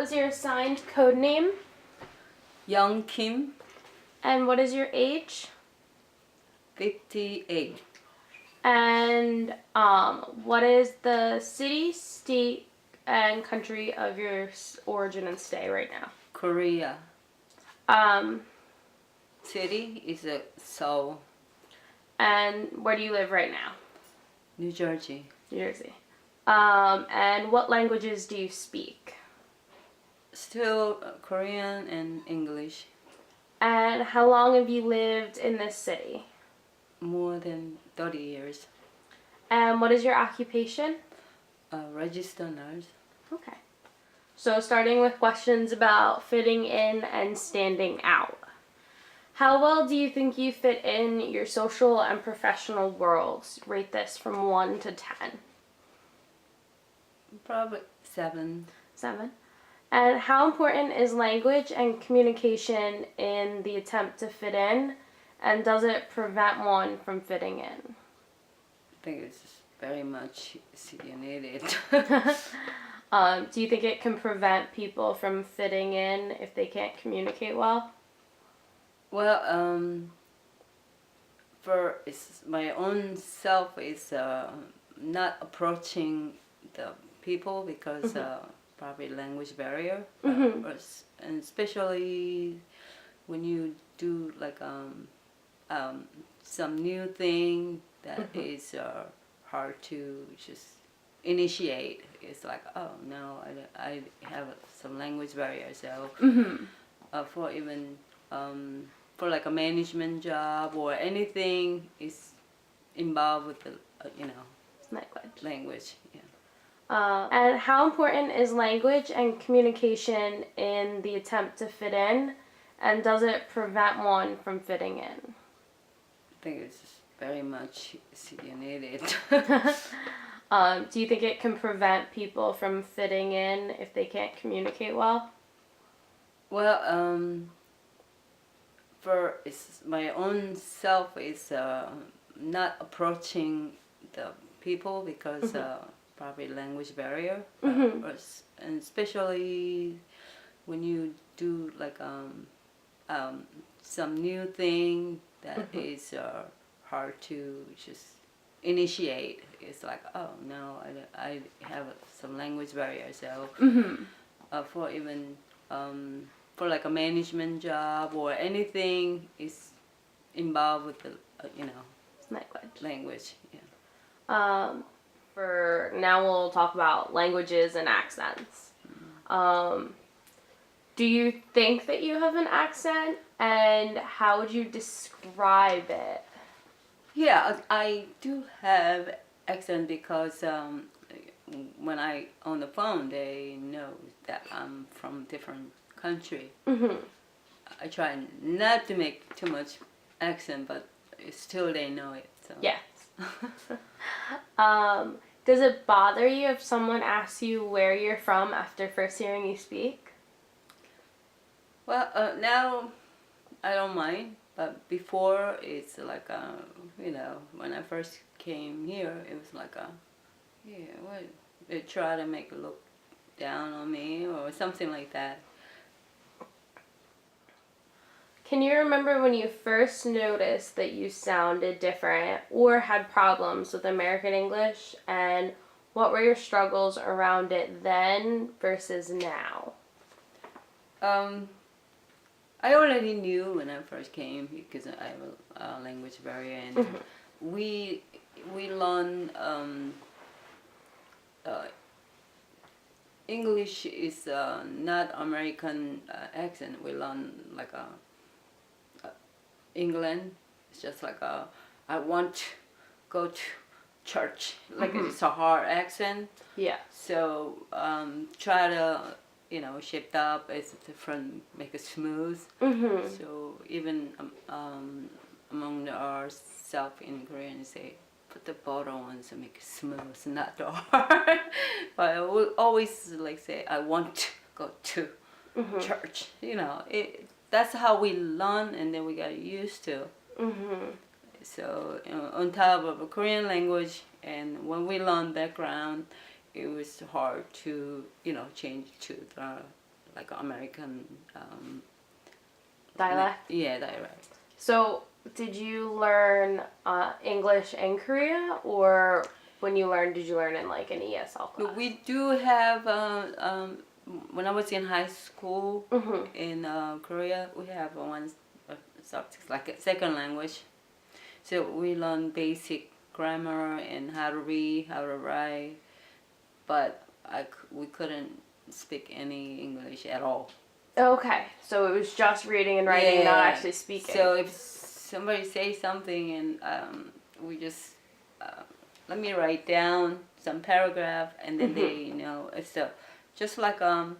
is your assigned code name? Young Kim, And what is your age? 58. And what is the city, state, and country of your origin and stay right now? Korea. Um, City is Seoul, and where do you live right now? New Jersey. New Jersey. And what languages do you speak? Still Korean and English. And how long have you lived in this city? More than 30 years. And what is your occupation? Registered nurse. Okay. So starting with questions about fitting in and standing out. How well do you think you fit in your social and professional worlds? Rate this from 1 to 10. Probably 7. 7. And how important is language and communication in the attempt to fit in? And does it prevent one from fitting in? I think it's very much needed. Do you think it can prevent people from fitting in if they can't communicate well? Well, for my own self is not approaching the people because probably language barrier, and especially when you do like some new thing that is hard to just initiate. It's like, oh no, I have some language barrier, so for even for like a management job or anything is involved with the language. Yeah. And how important is language and communication in the attempt to fit in? And does it prevent one from fitting in? I think it's very much needed. Do you think it can prevent people from fitting in if they can't communicate well? Well, for my own self is not approaching the people because probably language barrier, and especially when you do like some new thing that is hard to just initiate. It's like, oh no, I have some language barrier, so for even for like a management job or anything is involved with the language. Yeah. For now, we'll talk about languages and accents. Do you think that you have an accent, and how would you describe it? Yeah, I do have accent because when I on the phone, they know that I'm from different country. I try not to make too much accent, but still they know it. So. Yes. Does it bother you if someone asks you where you're from after first hearing you speak? Well, now I don't mind, but before it's like when I first came here, it was like what? They try to make it look down on me or something like that. Can you remember when you first noticed that you sounded different or had problems with American English, and what were your struggles around it then versus now? I already knew when I first came because I have a language barrier, and we learn English is not American accent. We learn like England. It's just like I want to go to church. Like it's a hard accent. Yeah. So try to shape up. It's different. Make it smooth. So even among ourselves in Korean, say put the butter on to make it smooth, not hard. But I will always like say I want to go to church. That's how we learn, and then we got used to. So on top of a Korean language, and when we learn background, it was hard to change to the like American Dialect. Yeah, dialect. So, did you learn English in Korea, or when you learned, did you learn in like an ESL class? But we do have when I was in high school in Korea, we have one subject like a second language. So we learn basic grammar and how to read, how to write, but we couldn't speak any English at all. Okay, so it was just reading and writing, not actually speaking. So if somebody says something and we just let me write down some paragraph and then they so just like I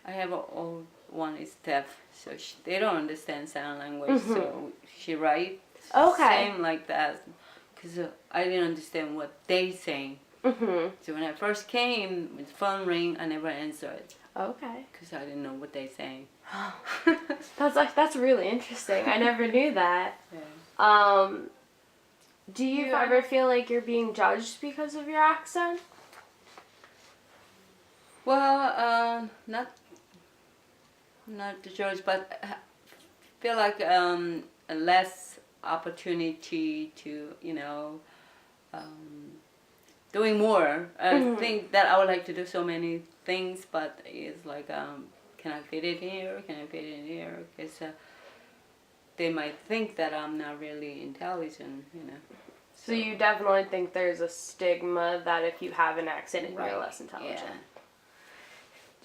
have an old one is deaf, so they don't understand sign language, so she writes same like that because I didn't understand what they saying. So when I first came, the phone ring, I never answered. Okay. Because I didn't know what they saying. That's really interesting. I never knew that. Yeah. Do you ever feel like you're being judged because of your accent? Well, not the judge, but I feel like a less opportunity to doing more. I think that I would like to do so many things, but it's like can I fit it here? Can I fit it in here? Because they might think that I'm not really intelligent, So you definitely think there's a stigma that if you have an accent, you're less intelligent. Yeah.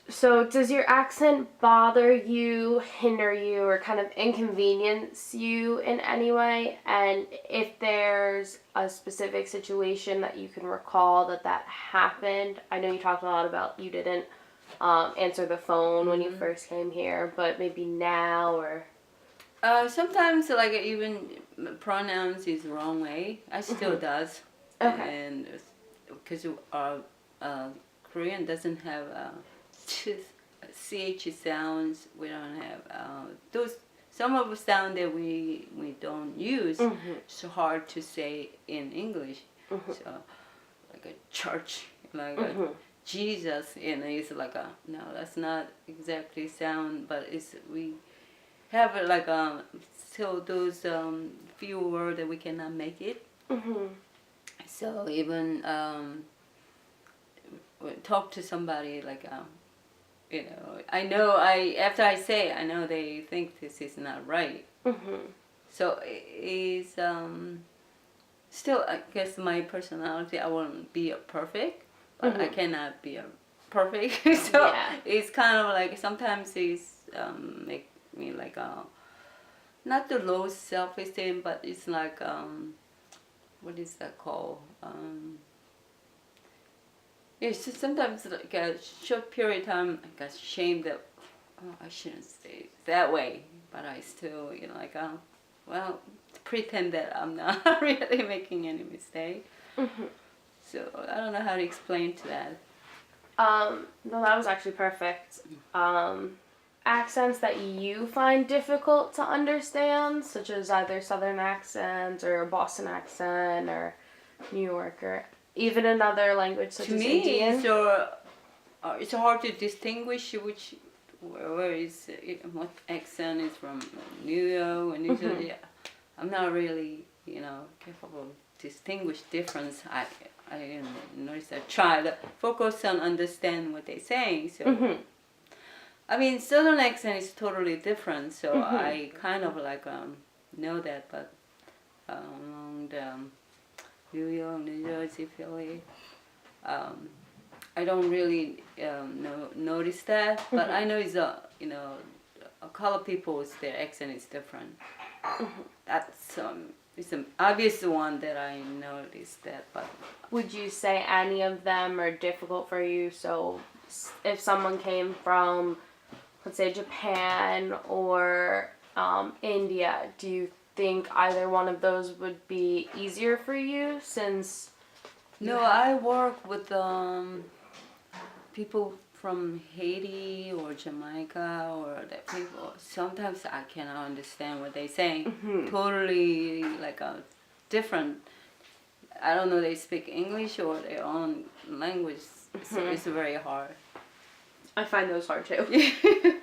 So does your accent bother you, hinder you, or kind of inconvenience you in any way? And if there's a specific situation that you can recall that happened, I know you talked a lot about you didn't answer the phone when you first came here, but maybe now or... Sometimes like even pronouns is the wrong way. I still does. Okay. And because our Korean doesn't have CH sounds, we don't have those. Some of the sound that we don't use. It's hard to say in English. So like a church, like a Jesus, it's like a no. That's not exactly sound, but we have like still those few words that we cannot make it. So even talk to somebody like I know after I say I know they think this is not right. So it's still I guess my personality, I won't be a perfect, but I cannot be a perfect. So it's kind of like sometimes it's make me like not the low self-esteem, but it's like what is that called? It's just sometimes like a short period of time I got ashamed that I shouldn't say it that way, but I still like well pretend that I'm not really making any mistake. So I don't know how to explain to that. No, that was actually perfect. Accents that you find difficult to understand, such as either Southern accents or a Boston accent or New York or even another language such as Indian. So it's hard to distinguish where is what accent is from New York and New Jersey. I'm not really capable of distinguish difference. I notice I try to focus on understand what they're saying. So I mean, Southern accent is totally different. So I kind of like know that, but along the New York, New Jersey, Philly, I don't really notice that. But I know it's a color people's their accent is different. That's it's an obvious one that I noticed that. But would you say any of them are difficult for you? So if someone came from, let's say, Japan or India, do you think either one of those would be easier for you since... No, I work with people from Haiti or Jamaica or that people. Sometimes I cannot understand what they're saying. Totally like a different. I don't know. They speak English or their own language, so it's very hard. I find those hard too.